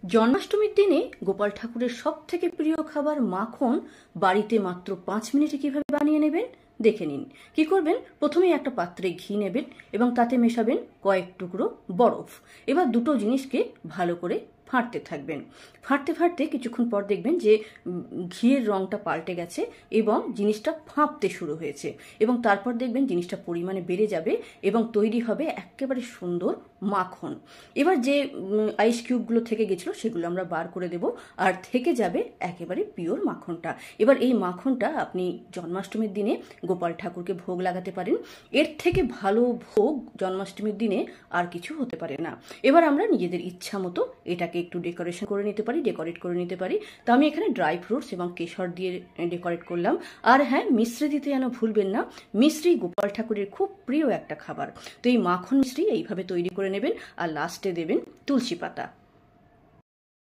জন্মাষ্টমীর দিনে গোপাল ঠাকুরের সব থেকে প্রিয় খাবার মাখন বাড়িতে মাত্র 5 মিনিটে কিভাবে বানিয়ে নেবেন দেখে নিন। কি করবেন, প্রথমেই একটা পাত্রে ঘি নেবেন এবং তাতে মেশাবেন কয়েক টুকরো বরফ। এবার দুটো জিনিসকে ভালো করে ফাটতে থাকবেন। ফাটতে ফাটতে কিছুক্ষণ পর দেখবেন যে ঘিয়ের রংটা পাল্টে গেছে এবং জিনিসটা ফাঁপতে শুরু হয়েছে, এবং তারপর দেখবেন জিনিসটা পরিমাণে বেড়ে যাবে এবং তৈরি হবে একেবারে সুন্দর মাখন। এবার যে আইস কিউবগুলো থেকে গেছিলো সেগুলো আমরা বার করে দেব, আর থেকে যাবে একেবারে পিওর মাখনটা। এবার এই মাখনটা আপনি জন্মাষ্টমীর দিনে গোপাল ঠাকুরকে ভোগ লাগাতে পারেন। এর থেকে ভালো ভোগ জন্মাষ্টমীর দিনে আর কিছু হতে পারে না। এবার আমরা নিজেদের ইচ্ছা মতো এটাকে একটু ডেকোরেট করে নিতে পারি। তো আমি এখানে ড্রাই ফ্রুটস এবং কেশর দিয়ে ডেকোরেট করলাম। আর হ্যাঁ, মিশ্রি দিতে যেন ভুলবেন না। মিশ্রি গোপাল ঠাকুরের খুব প্রিয় একটা খাবার। তো এই মাখন মিশ্রি এইভাবে তৈরি করে নেবেন, আর লাস্টে দেবেন তুলসী পাতা।